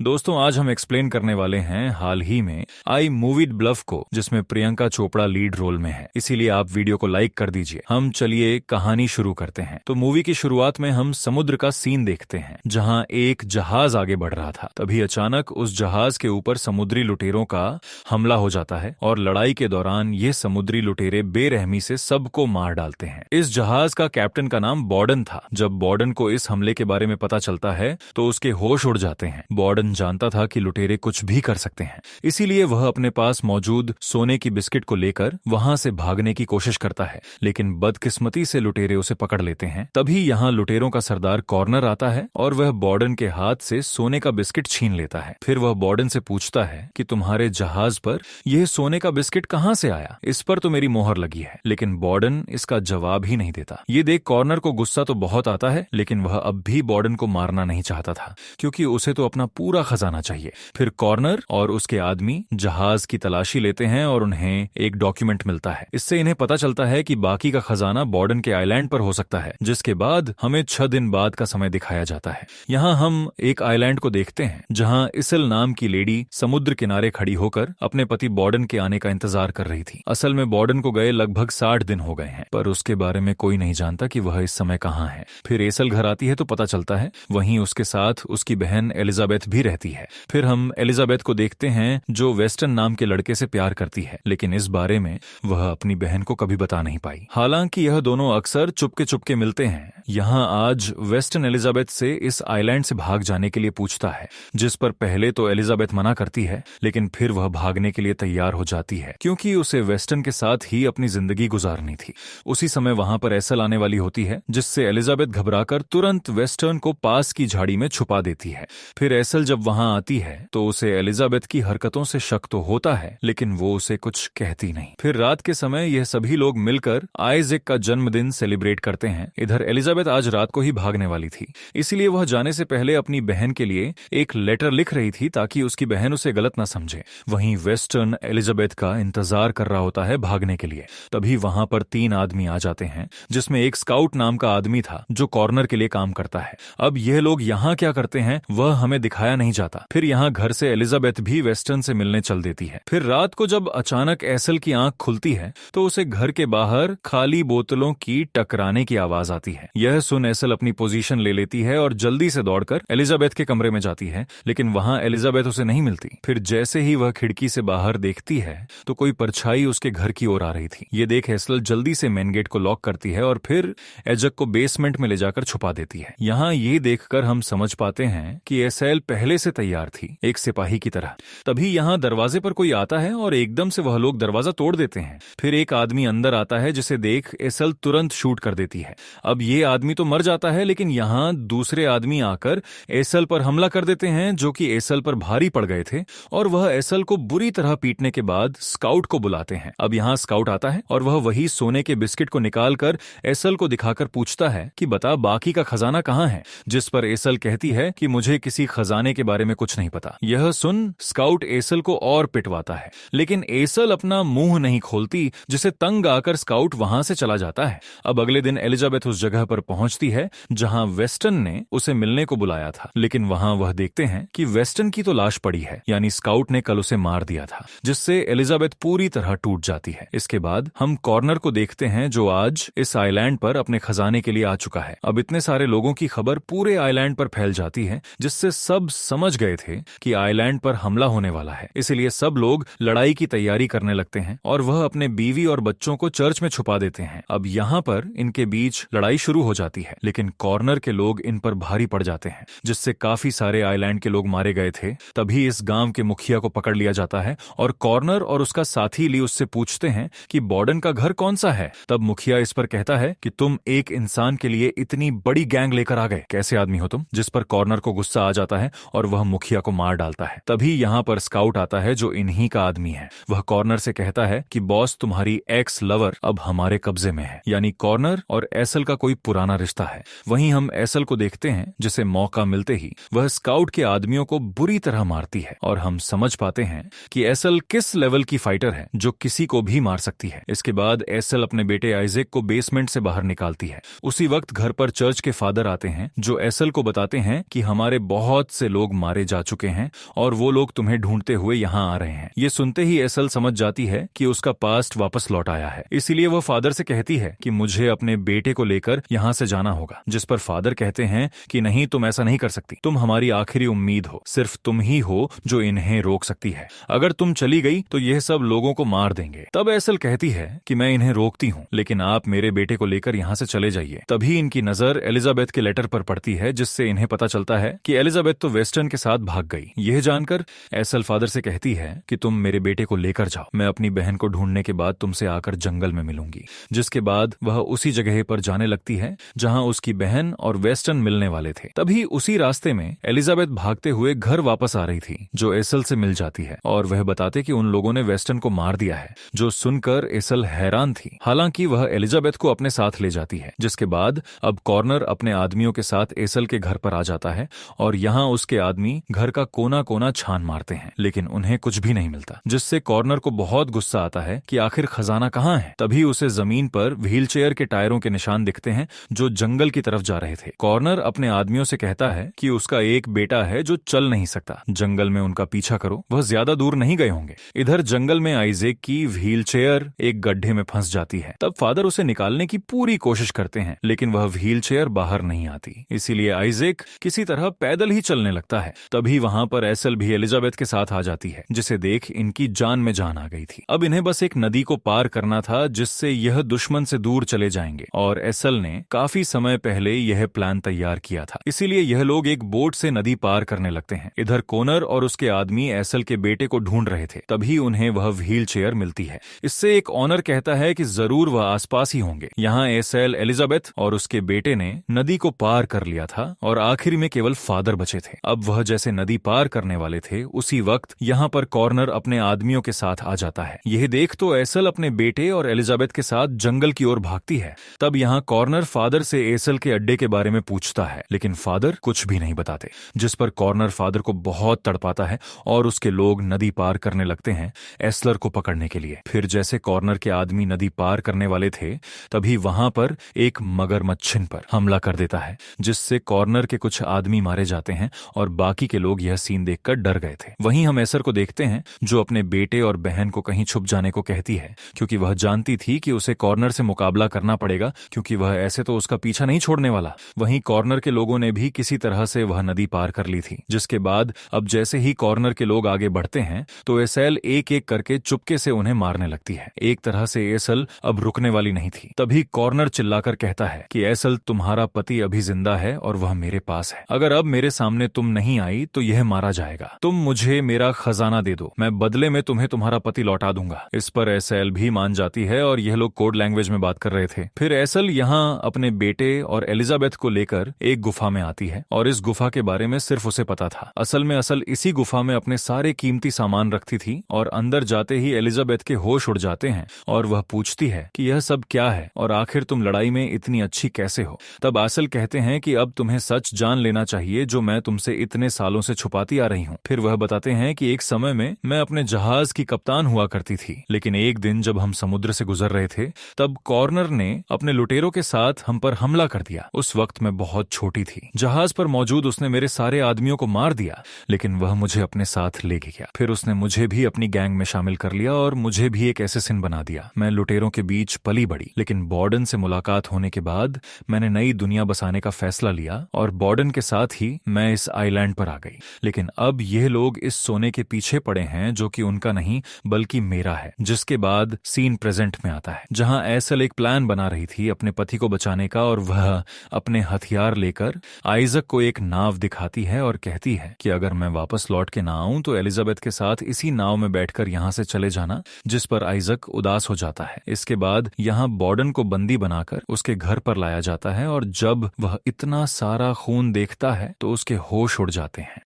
दोस्तों आज हम एक्सप्लेन करने वाले हैं हाल ही में आई मूवीड ब्लफ को, जिसमें प्रियंका चोपड़ा लीड रोल में है। इसीलिए आप वीडियो को लाइक कर दीजिए। हम चलिए कहानी शुरू करते हैं। तो मूवी की शुरुआत में हम समुद्र का सीन देखते हैं जहां एक जहाज आगे बढ़ रहा था। तभी अचानक उस जहाज के ऊपर समुद्री लुटेरों का हमला हो जाता है और लड़ाई के दौरान ये समुद्री लुटेरे बेरहमी से सबको मार डालते हैं। इस जहाज का कैप्टन का नाम बॉर्डन था। जब बॉर्डन को इस हमले के बारे में पता चलता है तो उसके होश उड़ जाते हैं। बॉर्डन जानता था कि लुटेरे कुछ भी कर सकते हैं, इसीलिए वह अपने पास मौजूद सोने की बिस्किट को लेकर वहां से भागने की कोशिश करता है, लेकिन बदकिस्मती से लुटेरे उसे पकड़ लेते हैं। तभी यहाँ लुटेरों का सरदार कॉर्नर आता है और वह बॉर्डन के हाथ से सोने का बिस्किट छीन लेता है। फिर वह बॉर्डन से पूछता है कि तुम्हारे जहाज पर यह सोने का बिस्किट कहां से आया? इस पर तो मेरी मोहर लगी है। लेकिन बॉर्डन इसका जवाब ही नहीं देता। ये देख कॉर्नर को गुस्सा तो बहुत आता है, लेकिन वह अब भी बॉर्डन को मारना नहीं चाहता था, क्योंकि उसे तो अपना पूरा खजाना चाहिए। फिर कॉर्नर और उसके आदमी जहाज की तलाशी लेते हैं और उन्हें एक डॉक्यूमेंट मिलता है। इससे इन्हें पता चलता है कि बाकी का खजाना बॉर्डन के आइलैंड पर हो सकता है, जिसके बाद हमें 6 दिन बाद का समय दिखाया जाता है। यहाँ हम एक आइलैंड को देखते हैं जहाँ इसल नाम की लेडी समुद्र किनारे खड़ी होकर अपने पति बॉर्डन के आने का इंतजार कर रही थी। असल में बॉर्डन को गए लगभग 60 दिन हो गए हैं, पर उसके बारे में कोई नहीं जानता कि वह इस समय कहाँ है। फिर एसल घर आती है तो पता चलता है वहीं उसके साथ उसकी बहन एलिजाबेथ भी रहती है। फिर हम एलिजाबेथ को देखते हैं जो वेस्टन नाम के लड़के से प्यार करती है, लेकिन इस बारे में वह अपनी बहन को कभी बता नहीं पाई। हालांकि यह दोनों अक्सर चुपके चुपके मिलते हैं। यहाँ आज वेस्टन एलिजाबेथ से इस आइलैंड से भाग जाने के लिए पूछता है, जिस पर पहले तो एलिजाबेथ मना करती है, लेकिन फिर वह भागने के लिए तैयार हो जाती है, क्योंकि उसे वेस्टन के साथ ही अपनी जिंदगी गुजारनी थी। उसी समय वहां पर एसल आने वाली होती है, जिससे एलिजाबेथ घबराकर तुरंत वेस्टर्न को पास की झाड़ी में छुपा देती है। फिर एसल जब वहां आती है तो उसे एलिजाबेथ की हरकतों से शक तो होता है, लेकिन वो उसे कुछ कहती नहीं। फिर रात के समय यह सभी लोग मिलकर आइजैक का जन्मदिन सेलिब्रेट करते हैं। इधर एलिजाबेथ आज रात को ही भागने वाली थी, इसीलिए वह जाने से पहले अपनी बहन के लिए एक लेटर लिख रही थी ताकि उसकी बहन उसे गलत न समझे। वहीं वेस्टर्न एलिजाबेथ का इंतजार कर रहा होता है भागने के लिए। तभी वहां पर 3 आदमी आ जाते हैं, जिसमें एक स्काउट नाम का आदमी था जो कॉर्नर के लिए काम करता है। अब यह लोग यहाँ क्या करते हैं वह हमें दिखाया नहीं जाता। फिर यहाँ घर से एलिजाबेथ भी वेस्टर्न से मिलने चल देती है। फिर रात को जब अचानक एसल की आंख खुलती है तो उसे घर के बाहर खाली बोतलों की टकराने की आवाज आती है। यह सुन एसल अपनी पोजीशन ले लेती है और जल्दी से दौड़कर एलिजाबेथ के कमरे में जाती है, लेकिन वहां एलिजाबेथ उसे नहीं मिलती। फिर जैसे ही वह खिड़की से बाहर देखती है तो कोई परछाई उसके घर की ओर आ रही थी। ये देख एसल जल्दी से मेन गेट को लॉक करती है और फिर एजक को बेसमेंट में ले जाकर छुपा देती है। यहाँ ये देखकर हम समझ पाते हैं कि एसल पहले से तैयार थी, एक सिपाही की तरह। तभी यहाँ दरवाजे पर कोई आता है और एकदम से वह लोग दरवाजा तोड़ देते हैं। फिर एक आदमी अंदर आता है जिसे देख एसल तुरंत शूट कर देती है। अब ये आदमी तो मर जाता है, लेकिन यहाँ दूसरे आदमी आकर एसल पर हमला कर देते हैं, जो कि एसल पर भारी पड़ गए थे, और वह एसल को बुरी तरह पीटने के बाद स्काउट को बुलाते हैं। अब यहाँ स्काउट आता है और वह वही सोने के बिस्किट को निकालकर एसल को दिखाकर पूछता है कि बता बाकी का खजाना कहाँ है, जिस पर एसल कहती है कि मुझे किसी खजाने के बारे में कुछ नहीं पता। यह सुन स्काउट एसल को और पिटवाता है, लेकिन एसल अपना मुंह नहीं खोलती, जिसे तंग आकर स्काउट वहां से चला जाता है। अब अगले दिन एलिजाबेथ उस जगह पर पहुंचती है जहां वेस्टन ने उसे मिलने को बुलाया था, लेकिन वहां वह देखते हैं कि वेस्टन की तो लाश पड़ी है, यानी स्काउट ने कल उसे मार दिया था, जिससे एलिजाबेथ पूरी तरह टूट जाती है। इसके बाद हम कॉर्नर को देखते हैं जो आज इस आइलैंड पर अपने खजाने के लिए आ चुका है। अब इतने सारे लोगों की खबर पूरे आइलैंड पर फैल जाती है, जिससे सब समझ गए थे कि आइलैंड पर हमला होने वाला है। इसलिए सब लोग लड़ाई की तैयारी करने लगते हैं और वह अपने बीवी और बच्चों को चर्च में छुपा देते हैं। अब यहाँ पर इनके बीच लड़ाई शुरू हो जाती है, लेकिन कॉर्नर के लोग इन पर भारी पड़ जाते हैं, जिससे काफी सारे आइलैंड के लोग मारे गए थे। तभी इस गांव के मुखिया को पकड़ लिया जाता है और कॉर्नर और उसका साथी ली उससे पूछते हैं कि बॉर्डन का घर कौन सा है। तब मुखिया इस पर कहता है कि तुम एक इंसान के लिए इतनी बड़ी गैंग लेकर आ गए, कैसे आदमी हो तुम? जिस पर कॉर्नर को गुस्सा आ जाता है और वह मुखिया को मार डालता है। तभी यहाँ पर स्काउट आता है जो इन्हीं का आदमी है। वह कॉर्नर से कहता है कि बॉस तुम्हारी एक्स लवर अब हमारे कब्जे में है, यानी कॉर्नर और एसल का कोई पुराना रिश्ता है। वहीं हम एसल को देखते हैं जिसे मौका मिलते ही वह स्काउट के आदमियों को बुरी तरह मारती है, और हम समझ पाते हैं कि एसल किस लेवल की फाइटर है जो किसी को भी मार सकती है। इसके बाद एसल अपने बेटे आइजैक को बेसमेंट से बाहर निकालती है। उसी वक्त घर पर चर्च के फादर आते हैं जो एसल को बताते हैं कि हमारे बहुत से लोग लोग मारे जा चुके हैं और वो लोग तुम्हें ढूंढते हुए यहाँ आ रहे हैं। ये सुनते ही एसल समझ जाती है कि उसका पास्ट वापस लौट आया है, इसीलिए वह फादर से कहती है कि मुझे अपने बेटे को लेकर यहाँ से जाना होगा। जिस पर फादर कहते हैं कि नहीं, तुम ऐसा नहीं कर सकती, तुम हमारी आखिरी उम्मीद हो, सिर्फ तुम ही हो जो इन्हें रोक सकती है। अगर तुम चली गई तो यह सब लोगों को मार देंगे। तब एसल कहती है कि मैं इन्हें रोकती हूँ, लेकिन आप मेरे बेटे को लेकर यहाँ से चले जाइए। तभी इनकी नजर एलिजाबेथ के लेटर पर पड़ती है, जिससे इन्हें पता चलता है कि एलिजाबेथ तो वेस्टर्न के साथ भाग गई। यह जानकर एसल फादर से कहती है कि तुम मेरे बेटे को लेकर जाओ, मैं अपनी बहन को ढूंढने के बाद तुमसे आकर जंगल में मिलूंगी। जिसके बाद वह उसी जगह पर जाने लगती है जहां उसकी बहन और वेस्टर्न मिलने वाले थे। तभी उसी रास्ते में एलिजाबेथ भागते हुए घर वापस आ रही थी, जो एसल से मिल जाती है और वह बताते कि उन लोगों ने वेस्टर्न को मार दिया है। जो सुनकर एसल हैरान थी। हालांकि वह एलिजाबेथ को अपने साथ ले जाती है। जिसके बाद अब कॉर्नर अपने आदमियों के साथ एसल के घर पर आ जाता है और यहाँ उसके आदमी घर का कोना कोना छान मारते हैं, लेकिन उन्हें कुछ भी नहीं मिलता, जिससे कॉर्नर को बहुत गुस्सा आता है कि आखिर खजाना कहाँ है। तभी उसे जमीन पर व्हीलचेयर के टायरों के निशान दिखते हैं जो जंगल की तरफ जा रहे थे। कॉर्नर अपने आदमियों से कहता है कि उसका एक बेटा है जो चल नहीं सकता, जंगल में उनका पीछा करो, वह ज्यादा दूर नहीं गए होंगे। इधर जंगल में आइजैक की व्हीलचेयर एक गड्ढे में फंस जाती है। तब फादर उसे निकालने की पूरी कोशिश करते हैं, लेकिन वह व्हीलचेयर बाहर नहीं आती, इसीलिए आइजैक किसी तरह पैदल ही चलने लगता है। तभी वहां पर एसल भी एलिजाबेथ के साथ आ जाती है, जिसे देख इनकी जान में जान आ गई थी। अब इन्हें बस एक नदी को पार करना था जिससे यह दुश्मन से दूर चले जाएंगे, और एसल ने काफी समय पहले यह प्लान तैयार किया था। इसीलिए यह लोग एक बोट से नदी पार करने लगते हैं। इधर कोनर और उसके आदमी एसल के बेटे को ढूंढ रहे थे। तभी उन्हें वह व्हील चेयर मिलती है। इससे एक ऑनर कहता है कि जरूर वह आसपास ही होंगे। यहाँ एसल, एलिजाबेथ और उसके बेटे ने नदी को पार कर लिया था और आखिर में केवल फादर बचे थे। अब वह जैसे नदी पार करने वाले थे, उसी वक्त यहाँ पर कॉर्नर अपने आदमियों के साथ आ जाता है। यह देख तो एसल अपने बेटे और एलिजाबेथ के साथ जंगल की ओर भागती है। तब यहाँ कॉर्नर फादर से एसल के अड्डे के बारे में पूछता है, लेकिन फादर कुछ भी नहीं बताते, जिस पर कॉर्नर फादर को बहुत तड़पाता है और उसके लोग नदी पार करने लगते हैं एसलर को पकड़ने के लिए। फिर जैसे कॉर्नर के आदमी नदी पार करने वाले थे, तभी वहां पर एक मगरमच्छ पर हमला कर देता है, जिससे कॉर्नर के कुछ आदमी मारे जाते हैं और बाकी के लोग यह सीन देखकर डर गए थे। वहीं हम एसर को देखते हैं, जो अपने बेटे और बहन को कहीं छुप जाने को कहती है, क्योंकि वह जानती थी कि उसे कॉर्नर से मुकाबला करना पड़ेगा, क्योंकि वह ऐसे तो उसका पीछा नहीं छोड़ने वाला। वहीं कॉर्नर के लोगों ने भी किसी तरह से वह नदी पार कर ली थी। जिसके बाद अब जैसे ही कॉर्नर के लोग आगे बढ़ते हैं तो एसल एक एक करके चुपके से उन्हें मारने लगती है। एक तरह से एसल अब रुकने वाली नहीं थी। तभी कॉर्नर चिल्लाकर कहता है कि एसल, तुम्हारा पति अभी जिंदा है और वह मेरे पास है। अगर अब मेरे सामने तुम नहीं आई तो यह मारा जाएगा। तुम मुझे मेरा खजाना दे दो, मैं बदले में तुम्हें तुम्हारा पति लौटा दूंगा। इस पर एसल भी मान जाती है और यह लोग कोड लैंग्वेज में बात कर रहे थे। फिर एसल यहाँ अपने बेटे और एलिजाबेथ को लेकर एक गुफा में आती है और इस गुफा के बारे में सिर्फ उसे पता था। असल में इसी गुफा में अपने सारे कीमती सामान रखती थी और अंदर जाते ही एलिजाबेथ के होश उड़ जाते हैं और वह पूछती है कि यह सब क्या है और आखिर तुम लड़ाई में इतनी अच्छी कैसे हो। तब एसल कहते हैं कि अब तुम्हें सच जान लेना चाहिए जो मैं तुमसे इतने सालों से छुपाती आ रही हूँ। फिर वह बताते हैं कि एक समय में मैं अपने जहाज की कप्तान हुआ करती थी, लेकिन एक दिन जब हम समुद्र से गुजर रहे थे तब कॉर्नर ने अपने लुटेरों के साथ हम पर हमला कर दिया। उस वक्त मैं बहुत छोटी थी। जहाज पर मौजूद उसने मेरे सारे आदमियों को मार दिया, लेकिन वह मुझे अपने साथ ले गया। फिर उसने मुझे भी अपनी गैंग में शामिल कर लिया और मुझे भी एक एसेसिन बना दिया। मैं लुटेरों के बीच पली बड़ी, लेकिन बॉर्डन से मुलाकात होने के बाद मैंने नई दुनिया बसाने का फैसला लिया और बॉर्डन के साथ ही मैं इस आइलैंड पर आ गई। लेकिन अब यह लोग इस सोने के पीछे पड़े हैं जो कि उनका नहीं बल्कि मेरा है। जिसके बाद सीन प्रेजेंट में आता है, जहां एसल एक प्लान बना रही थी अपने पति को बचाने का और वह अपने हथियार लेकर आइजक को एक नाव दिखाती है और कहती है कि अगर मैं वापस लौट के ना आऊं तो एलिजाबेथ के साथ इसी नाव में बैठकर यहां से चले जाना। जिस पर आइजक उदास हो जाता है। इसके बाद यहां बॉर्डन को बंदी बनाकर उसके घर पर लाया जाता है और जब वह इतना सारा खून देखता है तो उसके होश उड़ जाते हैं।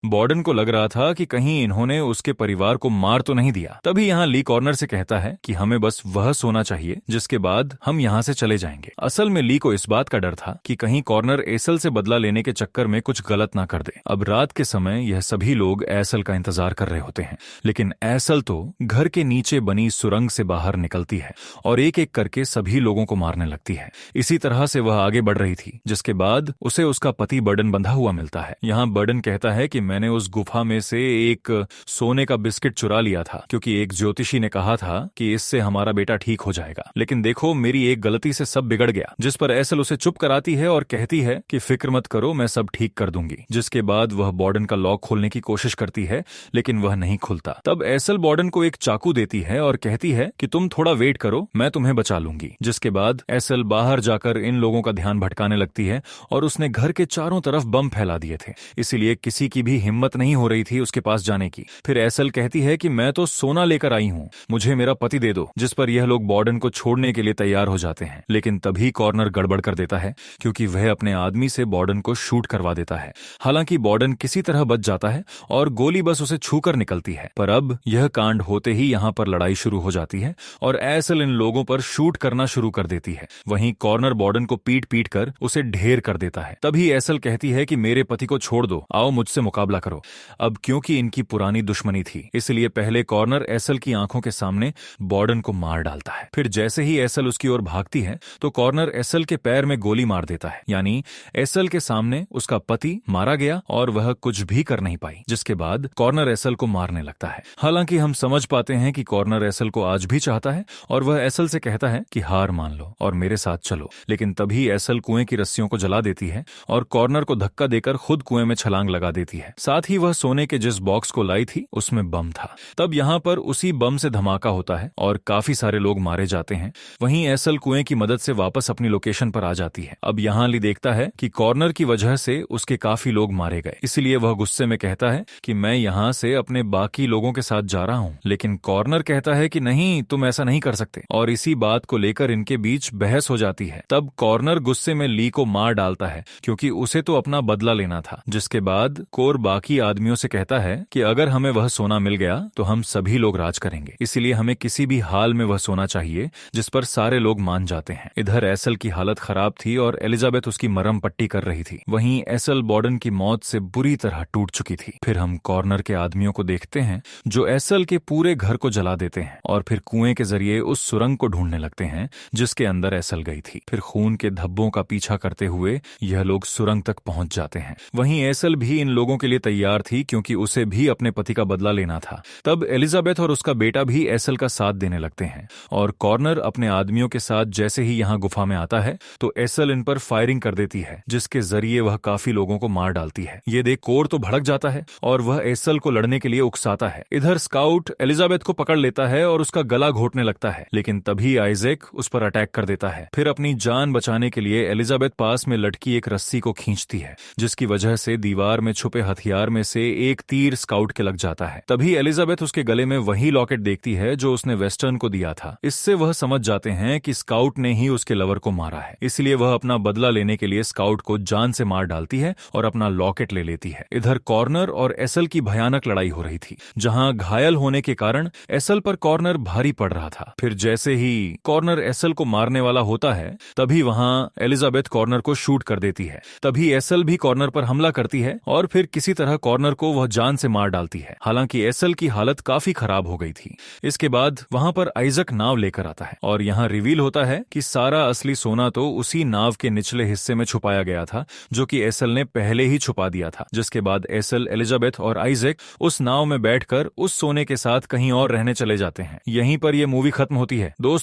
बॉर्डन को लग रहा था कि कहीं इन्होंने उसके परिवार को मार तो नहीं दिया। तभी यहाँ ली कॉर्नर से कहता है कि हमें बस वह सोना चाहिए जिसके बाद हम यहाँ से चले जाएंगे। असल में ली को इस बात का डर था कि कहीं कॉर्नर एसल से बदला लेने के चक्कर में कुछ गलत ना कर दे। अब रात के समय यह सभी लोग एसल का इंतजार कर रहे होते हैं, लेकिन एसल तो घर के नीचे बनी सुरंग से बाहर निकलती है और एक एक करके सभी लोगों को मारने लगती है। इसी तरह से वह आगे बढ़ रही थी, जिसके बाद उसे उसका पति बर्डन बंधा हुआ मिलता है। यहाँ बर्डन कहता है कि मैंने उस गुफा में से एक सोने का बिस्किट चुरा लिया था क्योंकि एक ज्योतिषी ने कहा था कि इससे हमारा बेटा ठीक हो जाएगा, लेकिन देखो मेरी एक गलती से सब बिगड़ गया। जिस पर एसल उसे चुप कराती है और कहती है कि फिक्र मत करो, मैं सब ठीक कर दूंगी। जिसके बाद वह बॉर्डन का लॉक खोलने की कोशिश करती है, लेकिन वह नहीं खुलता। तब एसल बॉर्डन को एक चाकू देती है और कहती है कि तुम थोड़ा वेट करो, मैं तुम्हें बचा लूंगी। जिसके बाद एसल बाहर जाकर इन लोगों का ध्यान भटकाने लगती है और उसने घर के चारों तरफ बम फैला दिए थे, इसीलिए किसी की भी हिम्मत नहीं हो रही थी उसके पास जाने की। फिर एसल कहती है कि मैं तो सोना लेकर आई हूँ, मुझे मेरा पति दे दो। जिस पर यह लोग बॉर्डन को छोड़ने के लिए तैयार हो जाते हैं, लेकिन तभी कॉर्नर गड़बड़ कर देता है क्योंकि वह अपने आदमी से बॉर्डन को शूट करवा देता है। हालांकि बॉर्डन किसी तरह बच जाता है और गोली बस उसे छूकर निकलती है। पर अब यह कांड होते ही यहाँ पर लड़ाई शुरू हो जाती है और एसल इन लोगों पर शूट करना शुरू कर देती है। वहीं कॉर्नर बॉर्डन को पीट पीट कर उसे ढेर कर देता है। तभी एसल कहती है कि मेरे पति को छोड़ दो, आओ मुझसे मुकाबला करो। अब क्योंकि इनकी पुरानी दुश्मनी थी, इसलिए पहले कॉर्नर एसल की आंखों के सामने बॉर्डन को मार डालता है। फिर जैसे ही एसल उसकी ओर भागती है तो कॉर्नर एसल के पैर में गोली मार देता है, यानी एसल के सामने उसका पति मारा गया और वह कुछ भी कर नहीं पाई। जिसके बाद कॉर्नर एसल को मारने लगता है। हालांकि हम समझ पाते हैं कि कॉर्नर एसल को आज भी चाहता है और वह एसल से कहता है कि हार मान लो और मेरे साथ चलो। लेकिन तभी एसल कुएं की रस्सियों को जला देती है और कॉर्नर को धक्का देकर खुद कुएं में छलांग लगा देती है। साथ ही वह सोने के जिस बॉक्स को लाई थी उसमें बम था। तब यहाँ पर उसी बम से धमाका होता है और काफी सारे लोग मारे जाते हैं। वहीं एसल कुएं की मदद से वापस अपनी लोकेशन पर आ जाती है। अब यहाँ ली देखता है कि कॉर्नर की वजह से उसके काफी लोग मारे गए, इसलिए वह गुस्से में कहता है कि मैं यहाँ से अपने बाकी लोगों के साथ जा रहा हूँ। लेकिन कॉर्नर कहता है कि नहीं, तुम ऐसा नहीं कर सकते, और इसी बात को लेकर इनके बीच बहस हो जाती है। तब कॉर्नर गुस्से में ली को मार डालता है क्योंकि उसे तो अपना बदला लेना था। जिसके बाद कोर बाकी आदमियों से कहता है कि अगर हमें वह सोना मिल गया तो हम सभी लोग राज करेंगे, इसीलिए हमें किसी भी हाल में वह सोना चाहिए। जिस पर सारे लोग मान जाते हैं। इधर एसल की हालत खराब थी और एलिजाबेथ उसकी मरहम पट्टी कर रही थी। वहीं एसल बॉर्डन की मौत से बुरी तरह टूट चुकी थी। फिर हम कॉर्नर के आदमियों को देखते हैं जो एसल के पूरे घर को जला देते हैं और फिर कुएं के जरिए उस सुरंग को ढूंढने लगते हैं जिसके अंदर एसल गई थी। फिर खून के धब्बों का पीछा करते हुए यह लोग सुरंग तक पहुंच जाते हैं। वहीं एसल भी इन लोगों के लिए तैयार थी क्योंकि उसे भी अपने पति का बदला लेना था। तब एलिजाबेथ और उसका बेटा भी एसल का साथ देने लगते हैं और कॉर्नर अपने आदमियों के साथ जैसे ही यहाँ गुफा में आता है तो एसल इन पर फायरिंग कर देती है, जिसके जरिए वह काफी लोगों को मार डालती है। ये देख कोर तो भड़क जाता है और वह एसल को लड़ने के लिए उकसाता है। इधर स्काउट एलिजाबेथ को पकड़ लेता है और उसका गला घोटने लगता है, लेकिन तभी आइजैक उस पर अटैक कर देता है। फिर अपनी जान बचाने के लिए एलिजाबेथ पास में लटकी एक रस्सी को खींचती है, जिसकी वजह से दीवार में छुपे हथियार में से एक तीर स्काउट के लग जाता है। तभी एलिजाबेथ उसके गले में वही लॉकेट देखती है जो उसने वेस्टर्न को दिया था। इससे वह समझ जाते हैं कि स्काउट ने ही उसके लवर को मारा है, इसलिए वह अपना बदला लेने के लिए स्काउट को जान से मार डालती है और अपना लॉकेट ले लेती है। इधर कॉर्नर और एसल की भयानक लड़ाई हो रही थी, जहां घायल होने के कारण एसल पर कॉर्नर भारी पड़ रहा था। फिर जैसे ही कॉर्नर एसल को मारने वाला होता है तभी वहां एलिजाबेथ कॉर्नर को शूट कर देती है। तभी एसल भी कॉर्नर पर हमला करती है और फिर किसी तरह कॉर्नर को वह जान से मार डालती है। हालांकि एसल की हालत काफी खराब हो गई थी। इसके बाद वहां पर आइजक नाव लेकर आता है और यहाँ रिवील होता है कि सारा असली सोना तो उसी नाव के निचले हिस्से में छुपाया गया था, जो कि एसल ने पहले ही छुपा दिया था। जिसके बाद एसल, एलिजाबेथ और आइजैक उस नाव में बैठकर उस सोने के साथ कहीं और रहने चले जाते हैं। यहीं पर यह मूवी खत्म होती है। दोस्तों